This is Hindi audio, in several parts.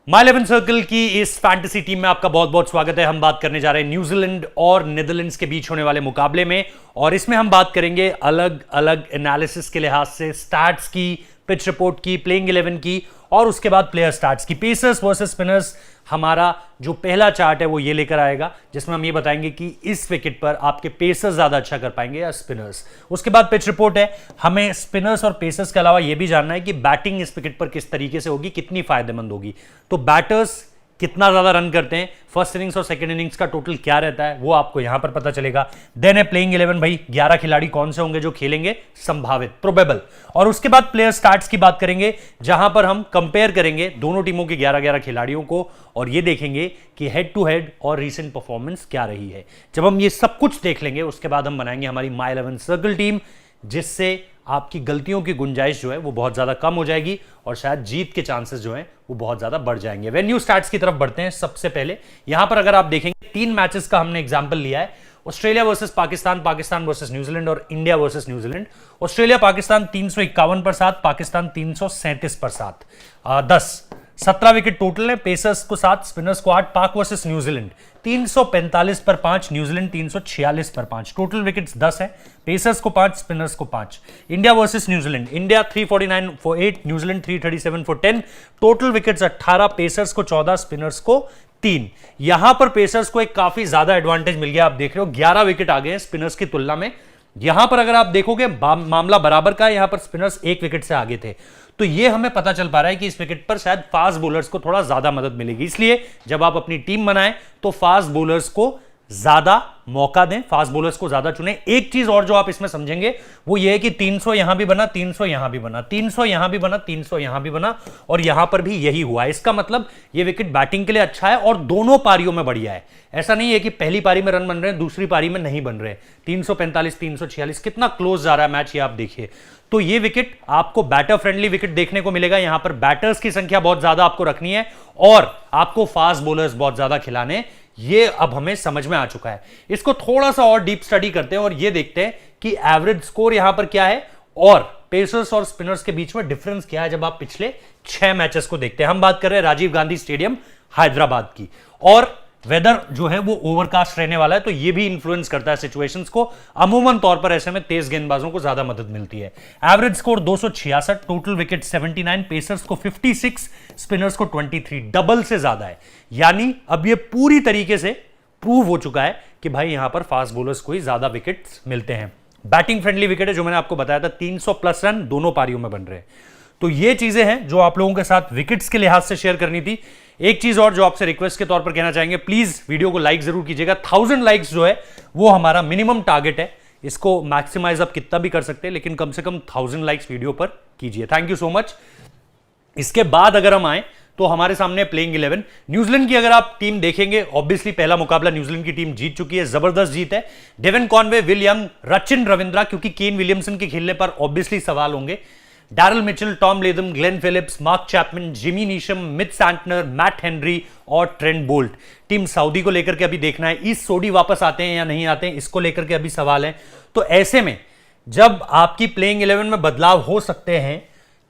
माय 11 सर्कल की इस फैंटेसी टीम में आपका बहुत बहुत स्वागत है। हम बात करने जा रहे हैं न्यूजीलैंड और नीदरलैंड्स के बीच होने वाले मुकाबले में, और इसमें हम बात करेंगे अलग अलग एनालिसिस के लिहाज से, स्टैट्स की, पिच रिपोर्ट की, प्लेइंग 11 की, और उसके बाद प्लेयर स्टैट्स की। पेसर्स वर्सेस स्पिनर्स हमारा जो पहला चार्ट है वो ये लेकर आएगा, जिसमें हम ये बताएंगे कि इस विकेट पर आपके पेसर्स ज्यादा अच्छा कर पाएंगे या स्पिनर्स। उसके बाद पिच रिपोर्ट है, हमें स्पिनर्स और पेसर्स के अलावा ये भी जानना है कि बैटिंग इस विकेट पर किस तरीके से होगी, कितनी फायदेमंद होगी। तो बैटर्स कितना ज्यादा रन करते हैं, फर्स्ट इनिंग्स और सेकंड इनिंग्स का टोटल क्या रहता है, वो आपको यहां पर पता चलेगा। देन है प्लेइंग 11, भाई 11 खिलाड़ी कौन से होंगे जो खेलेंगे, संभावित, प्रोबेबल। और उसके बाद प्लेयर स्टार्ट्स की बात करेंगे, जहां पर हम कंपेयर करेंगे दोनों टीमों के 11-11 खिलाड़ियों को, और ये देखेंगे कि हेड टू हेड और रीसेंट परफॉर्मेंस क्या रही है। जब हम ये सब कुछ देख लेंगे, उसके बाद हम बनाएंगे हमारी माय 11 सर्कल टीम, जिससे आपकी गलतियों की गुंजाइश जो है वो बहुत ज्यादा कम हो जाएगी और शायद जीत के चांसेस जो हैं वो बहुत ज्यादा बढ़ जाएंगे। वेन्यू स्टैट्स की तरफ बढ़ते हैं। सबसे पहले यहां पर अगर आप देखेंगे 3 मैचेस का हमने एग्जांपल लिया है, Australia versus Pakistan, Pakistan versus New Zealand और India versus New Zealand. Australia Pakistan 351 पर 7, पाकिस्तान 337 पर 7, 17 विकेट टोटल है। पेसर्स को 7, स्पिनर्स को 8। पाक वर्सेस न्यूजीलैंड 345 पर 5, न्यूजीलैंड 346 पर 5, टोटल विकेट्स 10 है। पेसर्स को 5, स्पिनर्स को 5। India versus New Zealand, India 349 for 8, New Zealand 337 for 10, total wickets 18, pacers को 14, स्पिनर्स को 3। यहां पर पेसर्स को एक काफी ज्यादा एडवांटेज मिल गया। आप देख रहे हो 11 विकेट आ गए हैं स्पिनर्स की तुलना में। यहां पर अगर आप देखोगे मामला बराबर का है, यहां पर स्पिनर्स 1 विकेट से आगे थे। तो ये हमें पता चल पा रहा है कि इस विकेट पर शायद फास्ट बॉलर्स को थोड़ा ज्यादा मदद मिलेगी। इसलिए जब आप अपनी टीम बनाएं तो फास्ट बॉलर्स को ज्यादा मौका दें, फास्ट बॉलर्स को ज्यादा चुनें। एक चीज और जो आप इसमें समझेंगे वो ये है कि 300 यहां भी बना, 300 यहां भी बना, 300 यहां भी बना, 300 यहां भी बना, और यहां पर भी यही हुआ। इसका मतलब ये विकेट बैटिंग के लिए अच्छा है और दोनों पारियों में बढ़िया है। ऐसा नहीं है कि पहली पारी में रन बन रहे हैं, दूसरी पारी में नहीं बन रहे। 345, 346, कितना क्लोज जा रहा है मैच, ये आप देखिए। तो ये विकेट आपको बैटर फ्रेंडली विकेट देखने को मिलेगा। यहां पर बैटर्स की संख्या बहुत ज्यादा आपको रखनी है और आपको फास्ट बॉलर्स बहुत ज्यादा खिलाने, ये अब हमें समझ में आ चुका है। इसको थोड़ा सा और डीप स्टडी करते हैं और ये देखते हैं कि एवरेज स्कोर यहां पर क्या है और पेसर्स और स्पिनर्स के बीच में डिफरेंस क्या है जब आप पिछले 6 मैचेस को देखते हैं। हम बात कर रहे हैं राजीव गांधी स्टेडियम हैदराबाद की, और वेदर जो है वो ओवरकास्ट रहने वाला है, तो ये भी इंफ्लुएंस करता है सिचुएशंस को। अमूमन तौर पर ऐसे में तेज गेंदबाजों को ज्यादा मदद मिलती है। Average score 266, total wicket 79, pacers को 56, स्पिनर्स को 23, डबल से ज्यादा है। यानी अब ये पूरी तरीके से प्रूव हो चुका है कि भाई यहां पर फास्ट बॉलर्स को ही ज्यादा विकेट्स मिलते हैं। बैटिंग फ्रेंडली विकेट है, जो मैंने आपको बताया था, 300 प्लस रन दोनों पारियों में बन रहे हैं। तो ये चीजें हैं जो आप लोगों के साथ विकेट्स के लिहाज से शेयर करनी थी। एक चीज और जो आपसे रिक्वेस्ट के तौर पर कहना चाहेंगे, प्लीज वीडियो को लाइक जरूर कीजिएगा। 1000 लाइक्स जो है वो हमारा मिनिमम टारगेट है। इसको मैक्सिमाइज आप कितना भी कर सकते हैं, लेकिन कम से कम 1000 लाइक्स वीडियो पर कीजिए। Thank you so much. इसके बाद अगर हम आए तो हमारे सामने प्लेइंग 11। न्यूजीलैंड की अगर आप टीम देखेंगे, ऑब्वियसली पहला मुकाबला न्यूजीलैंड की टीम जीत चुकी है, जबरदस्त जीत है। Devon Conway, Will Young, Rachin Ravindra, क्योंकि केन विलियमसन के खेलने पर ऑब्वियसली सवाल होंगे, Daryl Mitchell, Tom Latham, Glenn Phillips, Mark Chapman, Jimmy Neesham, Mitch Santner, Matt Henry और ट्रेंट बोल्ट। टीम सऊदी को लेकर के अभी देखना है, ईस्ट सोडी वापस आते हैं या नहीं आते हैं, इसको लेकर के अभी सवाल है। तो ऐसे में जब आपकी प्लेइंग 11 में बदलाव हो सकते हैं,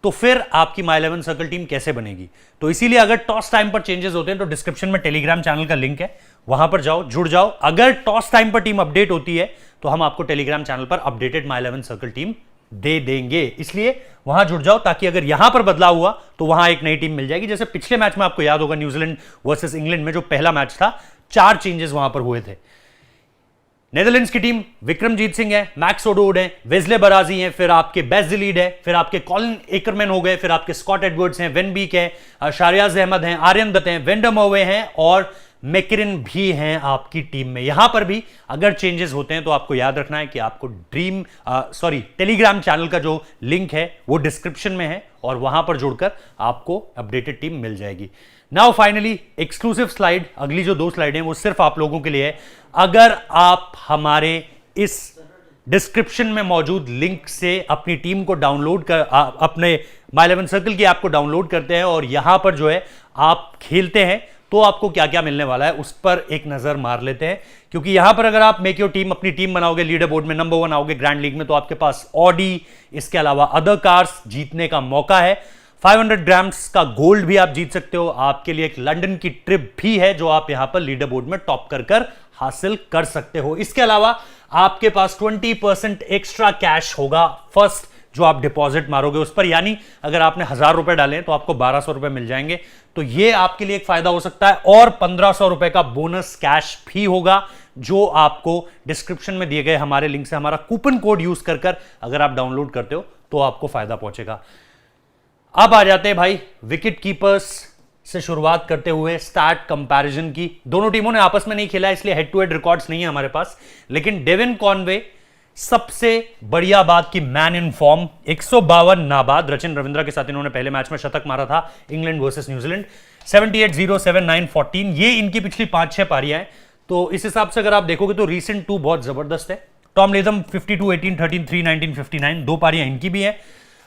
तो फिर आपकी माय 11 सर्कल टीम कैसे बनेगी? तो इसीलिए अगर टॉस टाइम पर चेंजेस होते हैं तो डिस्क्रिप्शन में टेलीग्राम चैनल का लिंक है, वहां पर जाओ, जुड़ जाओ। अगर टॉस टाइम पर टीम अपडेट होती है तो हम आपको टेलीग्राम चैनल पर अपडेटेड माय 11 सर्कल टीम दे देंगे, इसलिए वहां जुड़ जाओ, ताकि अगर यहां पर बदलाव हुआ तो वहां एक नई टीम मिल जाएगी। जैसे पिछले मैच में आपको याद होगा, न्यूजीलैंड वर्सेस इंग्लैंड में जो पहला मैच था, 4 चेंजेस वहां पर हुए थे। नेदरलैंड्स की टीम विक्रमजीत सिंह है, मैक्स ओडोड है, वेस्ले बराजी है, फिर आपके बेस दिलीड है, फिर आपके कॉलिन एकरमैन हो गए, फिर आपके स्कॉट एडवर्ड्स हैं, वेन बीक है, शारियाज अहमद हैं, आर्यन दत्त हैं, वेंडमोवे हैं और मैकरिन भी हैं आपकी टीम में। यहां पर भी अगर चेंजेस होते हैं तो आपको याद रखना है कि आपको टेलीग्राम चैनल का जो लिंक है वो डिस्क्रिप्शन में है, और वहां पर जुड़कर आपको अपडेटेड टीम मिल जाएगी। नाउ फाइनली एक्सक्लूसिव स्लाइड, अगली जो 2 स्लाइड हैं वो सिर्फ आप लोगों के लिए है। अगर आप हमारे इस डिस्क्रिप्शन में मौजूद लिंक से अपनी टीम को डाउनलोड कर, अपने माय 11 सर्कल की ऐप को डाउनलोड करते हैं और यहां पर जो है आप खेलते हैं, तो आपको क्या क्या मिलने वाला है उस पर एक नजर मार लेते हैं। क्योंकि यहां पर अगर आप मेक योर टीम, अपनी टीम बनाओगे, लीडर बोर्ड में नंबर 1 आओगे ग्रैंड लीग में, तो आपके पास ऑडी, इसके अलावा अदर कार्स जीतने का मौका है। 500 ग्राम्स का गोल्ड भी आप जीत सकते हो। आपके लिए एक लंदन की ट्रिप भी है जो आप यहां पर लीडर बोर्ड में टॉप कर हासिल कर सकते हो। इसके अलावा आपके पास 20% एक्स्ट्रा कैश होगा फर्स्ट जो आप डिपॉजिट मारोगे उस पर, यानी अगर आपने 1000 रुपए डाले तो आपको 1200 रुपए मिल जाएंगे। तो ये आपके लिए एक फायदा हो सकता है। और 1500 रुपए का बोनस कैश भी होगा जो आपको डिस्क्रिप्शन में दिए गए हमारे लिंक से हमारा कूपन कोड यूज कर अगर आप डाउनलोड करते हो तो आपको फायदा पहुंचेगा। अब आ जाते हैं भाई विकेट कीपर्स से शुरुआत करते हुए स्टार्ट कंपैरिजन की। दोनों टीमों ने आपस में नहीं खेला इसलिए हेड टू हेड रिकॉर्ड्स नहीं है हमारे पास, लेकिन डेविन कॉनवे सबसे बढ़िया बात की मैन इन फॉर्म, 152 नाबाद। रचिन रविंद्रा के साथ इन्होंने पहले मैच में शतक मारा था इंग्लैंड वर्सेस न्यूजीलैंड। 78-0, 7-9, 14 ये इनकी पिछली 5-6 पारियां हैं। तो इस हिसाब से अगर आप देखोगे तो रीसेंट 2 बहुत जबरदस्त है। टॉम लेथम 52-18, 13-3, 19-59 2 पारियां इनकी भी हैं।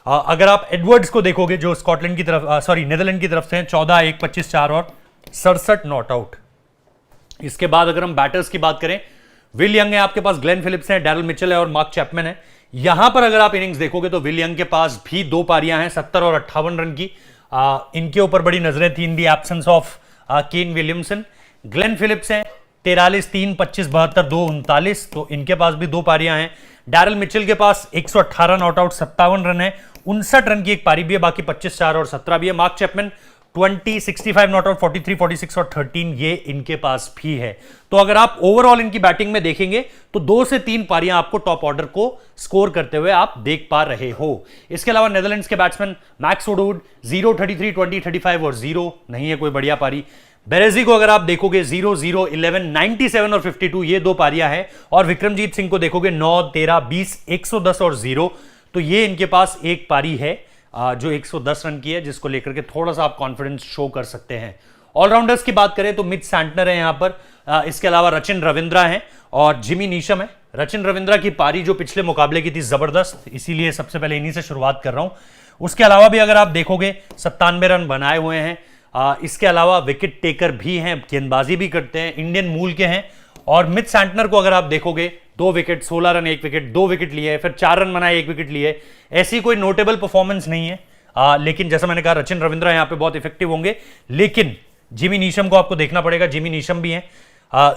अगर आप एडवर्ड्स को देखोगे जो स्कॉटलैंड की तरफ नीदरलैंड की तरफ से हैं, 14-1, 25-4 और 67 नॉट आउट। इसके बाद अगर हम बैटर्स की बात करें, विल यंग है आपके पास, ग्लेन फिलिप्स है, डैरल मिचेल है और मार्क चैपमैन है। यहां पर अगर आप इनिंग्स देखोगे तो विल यंग के पास भी 2 पारियां हैं 70 और 58 रन की। इनके ऊपर बड़ी नजरें थी in the absence of Kane Williamson. Glenn Phillips हैं 43-3, 25-72, 2-39, तो इनके पास भी 2 पारियां हैं। डैरल मिचेल के पास 118 नॉट आउट, 57 रन है, 59 रन की एक पारी भी है, बाकी 25-4 और 17 भी है। मार्क चैपमैन 20, 65 नॉट आउट, 43, 46 और 13 ये इनके पास भी है। तो अगर आप ओवरऑल इनकी बैटिंग में देखेंगे तो 2 से 3 पारियां आपको टॉप ऑर्डर को स्कोर करते हुए आप देख पा रहे हो। इसके अलावा नेदरलैंड्स के बैट्समैन मैक्स वुडवुड 0, 33, 20, 35 और 0 नहीं है कोई बढ़िया पारी। बेरेजी को अगर आप देखोगे 0, 0, 11, 97 और 52 ये 2 पारियां हैं। और विक्रमजीत सिंह को देखोगे 9, 13, 20, 110 और 0, तो ये इनके पास एक पारी है जो 110 रन की है, जिसको लेकर के थोड़ा सा आप कॉन्फिडेंस शो कर सकते हैं। ऑलराउंडर्स की बात करें तो मिच सैंटनर है यहां पर, इसके अलावा रचिन रविंद्रा है और जिमी नीशम है। रचिन रविंद्रा की पारी जो पिछले मुकाबले की थी जबरदस्त, इसीलिए सबसे पहले इन्हीं से शुरुआत कर रहा हूं। उसके अलावा भी अगर आप देखोगे 97 रन बनाए हुए हैं। इसके अलावा विकेट टेकर भी हैं, गेंदबाजी भी करते हैं, इंडियन मूल के हैं। और मिच सैंटनर को अगर आप देखोगे 2 विकेट, 16 रन 1 विकेट, 2 विकेट लिए, फिर 4 रन बनाए 1 विकेट लिए। ऐसी कोई नोटेबल परफॉर्मेंस नहीं है, लेकिन जैसा मैंने कहा रचिन रविंद्रा यहां पे बहुत इफेक्टिव होंगे। लेकिन जिमी नीशम को आपको देखना पड़ेगा, जिमी नीशम भी हैं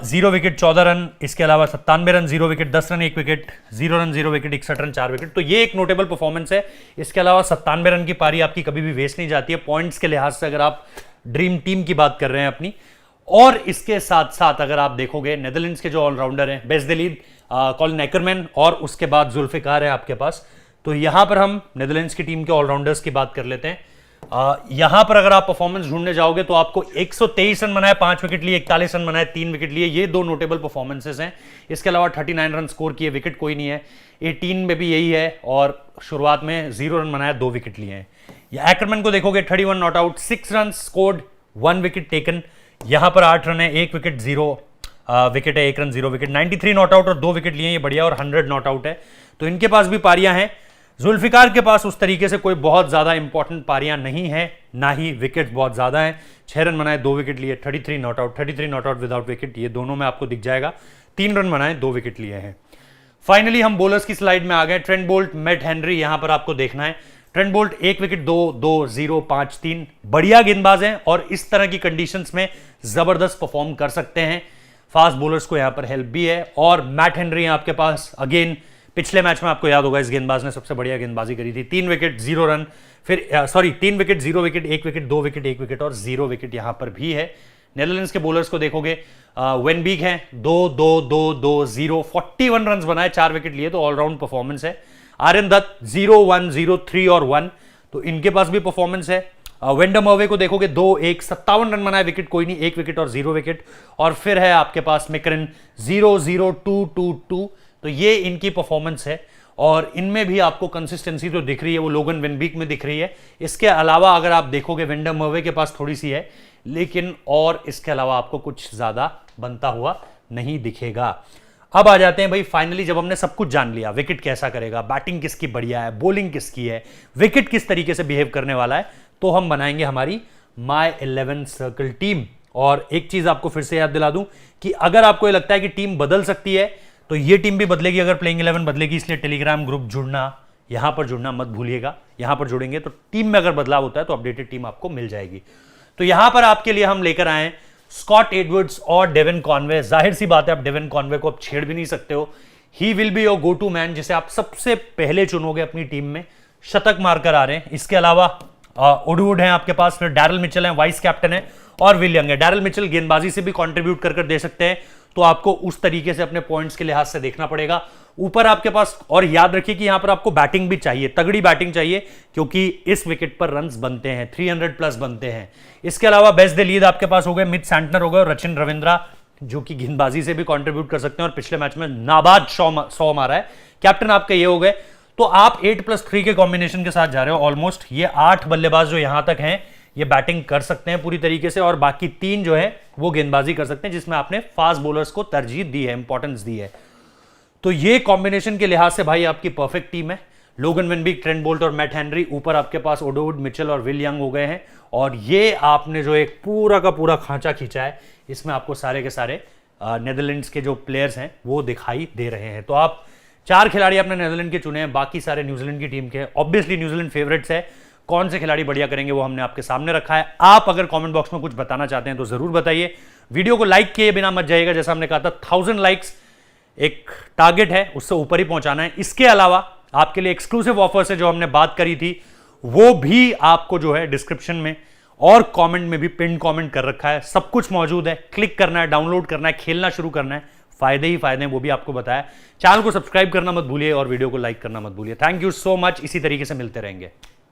0 विकेट, 14 रन, इसके अलावा 97 run 0 wicket, 10 run 1 wicket, 0 run 0 wicket, 61 run 4 wicket, तो ये एक नोटेबल परफॉर्मेंस है। इसके अलावा 97 रन की पारी आपकी कभी भी वेस्ट नहीं जाती है पॉइंट्स के लिहाज से, अगर आप ड्रीम टीम की बात कर रहे हैं अपनी। और इसके साथ साथ अगर आप देखोगे नेदरलैंड्स के जो ऑलराउंडर हैं, बेस्देलीद, कॉलिन एकरमैन और उसके बाद जुल्फिकार है आपके पास। तो यहां पर हम नेदरलैंड्स की टीम के ऑलराउंडर्स की बात कर लेते हैं। यहां पर अगर आप परफॉर्मेंस ढूंढने जाओगे तो आपको 123 रन बनाए, 5 विकेट लिए, 41 रन बनाए, 3 विकेट लिए, ये 2 नोटेबल परफॉर्मेंसेस हैं। इसके अलावा 39 रन स्कोर किए, विकेट कोई नहीं है। 18 में भी यही है और शुरुआत में 0 रन बनाया, 2 विकेट लिए हैं। एकरमैन को देखोगे 31 not out, 6 run scored, 1 wicket taken. यहां पर 8 रन है, 1 विकेट, 0 विकेट है, 1 रन 0 विकेट, 93 नॉट आउट और 2 विकेट लिए, ये बढ़िया। और 100 नॉट आउट है, तो इनके पास भी पारियां हैं। जुल्फिकार के पास उस तरीके से कोई बहुत ज्यादा इंपॉर्टेंट पारियां नहीं है, ना ही विकेट बहुत ज्यादा है। 6 रन बनाए, 2 विकेट लिए, 33 not out, 33 not out without wicket, ये दोनों में आपको दिख जाएगा। 3 रन बनाए, 2 विकेट लिए हैं। फाइनली हम बोलर्स की स्लाइड में आ गए। ट्रेंट बोल्ट, मैट हेनरी यहां पर आपको देखना है। ट्रेंट बोल्ट 1 विकेट, 2, 2, 0, 5, 3, बढ़िया गेंदबाज हैं और इस तरह की कंडीशंस में जबरदस्त परफॉर्म कर सकते हैं। फास्ट बोलर्स को यहां पर हेल्प भी है। और मैट हेनरी आपके पास अगेन, पिछले मैच में आपको याद होगा इस गेंदबाज ने सबसे बढ़िया गेंदबाजी करी थी। 3 विकेट, 0 रन, फिर 3 wicket, 0 wicket, 1 wicket, 2 wicket, 1 wicket और 0 विकेट यहां पर भी है। नेदरलैंड्स के बॉलर्स को देखोगे, वेनबीक है 2, 2, 2, 2, 0, 41 रन बनाए, 4 विकेट लिए, तो ऑलराउंड परफॉर्मेंस है। आर्यन दत्त 0, 1, 0, 3 और 1, तो इनके पास भी परफॉर्मेंस है। वेंडम अवे को देखोगे 2, 1, 57 रन बनाए, विकेट कोई नहीं, 1 विकेट और 0 विकेट। और फिर है आपके पास मिकरन 0, 0, 2, 2, 2, तो ये इनकी परफॉर्मेंस है। और इनमें भी आपको कंसिस्टेंसी तो दिख रही है, वो लोगन वेनबीक में दिख रही है। इसके अलावा अगर आप देखोगे वेंडम अवे के पास थोड़ी सी है, लेकिन और इसके अलावा आपको कुछ ज्यादा बनता हुआ नहीं दिखेगा। अब आ जाते हैं भाई, फाइनली जब हमने सब कुछ जान लिया, विकेट कैसा करेगा, बैटिंग किसकी बढ़िया है, बॉलिंग किसकी है, विकेट किस तरीके से बिहेव करने वाला है, तो हम बनाएंगे हमारी माई 11 सर्कल टीम। और एक चीज आपको फिर से याद दिला दूं कि अगर आपको ये लगता है कि टीम बदल सकती है तो ये टीम भी बदलेगी अगर प्लेइंग 11 बदलेगी, इसलिए टेलीग्राम ग्रुप जुड़ना, यहां पर जुड़ना मत भूलिएगा। यहां पर जुड़ेंगे तो टीम में अगर बदलाव होता है तो अपडेटेड टीम आपको मिल जाएगी। तो यहां पर आपके लिए हम लेकर आए स्कॉट एडवर्ड्स और डेविन कॉनवे। जाहिर सी बात है, आप डेविन कॉनवे को आप छेड़ भी नहीं सकते हो। He will be your go to man, जिसे आप सबसे पहले चुनोगे अपनी टीम में। शतक मारकर आ रहे हैं। इसके अलावा ओडवुड है आपके पास, फिर डैरल मिचेल है, वाइस कैप्टन है, और विल यंग है। डैरल मिचेल गेंदबाजी से भी कंट्रीब्यूट कर दे सकते हैं, तो आपको उस तरीके से अपने पॉइंट्स के लिहाज से देखना पड़ेगा। ऊपर आपके पास, और याद रखिए कि यहां पर आपको बैटिंग भी चाहिए, तगड़ी बैटिंग चाहिए, क्योंकि इस विकेट पर रन्स बनते हैं, 300 प्लस बनते हैं। इसके अलावा बेस्ट द लीड आपके पास हो गए मिथ सैंटनर हो गए और रचिन रविंद्रा, जो कि गेंदबाजी से भी कंट्रीब्यूट कर सकते हैं और पिछले मैच में नाबाद 100 मारा है। कैप्टन आपके ये हो गए। तो आप 8+3 के कॉम्बिनेशन के साथ जा रहे हो ऑलमोस्ट। ये 8 बल्लेबाज जो यहां तक हैं ये बैटिंग कर सकते हैं पूरी तरीके से, और बाकी 3 जो है वो गेंदबाजी कर सकते हैं, जिसमें आपने फास्ट बॉलर्स को तरजीह दी है, इंपॉर्टेंस दी है। तो ये कॉम्बिनेशन के लिहाज से भाई आपकी परफेक्ट टीम है। लोगन वेनबीक, ट्रेंट बोल्ट और मैट हेनरी, ऊपर आपके पास ओडोवुड, मिचेल और विल यंग हो गए हैं। और ये आपने जो एक पूरा का पूरा खांचा खींचा है, इसमें आपको सारे के सारे नेदरलैंड्स के जो प्लेयर्स हैं वो दिखाई दे रहे हैं। तो आप 4 खिलाड़ी अपने नेदरलैंड के चुने हैं, बाकी सारे न्यूजीलैंड की टीम के। ऑब्वियसली न्यूजीलैंड फेवरेट्स है, कौन से खिलाड़ी बढ़िया करेंगे वो हमने आपके सामने रखा है। आप अगर कमेंट बॉक्स में कुछ बताना चाहते हैं तो जरूर बताइए। वीडियो को लाइक किए बिना मत जाइएगा, जैसा हमने कहा था 1000 लाइक्स एक टारगेट है, उससे ऊपर ही पहुंचाना है। इसके अलावा आपके लिए एक्सक्लूसिव ऑफर से जो हमने बात करी थी वो भी आपको जो है डिस्क्रिप्शन में और कमेंट में भी पिन कमेंट कर रखा है, सब कुछ मौजूद है। क्लिक करना है, डाउनलोड करना है, खेलना शुरू करना है, फायदे ही फायदे हैं वो भी आपको बताया। चैनल को सब्सक्राइब करना मत भूलिए और वीडियो को लाइक करना मत भूलिए। Thank you so much. इसी तरीके से मिलते रहेंगे।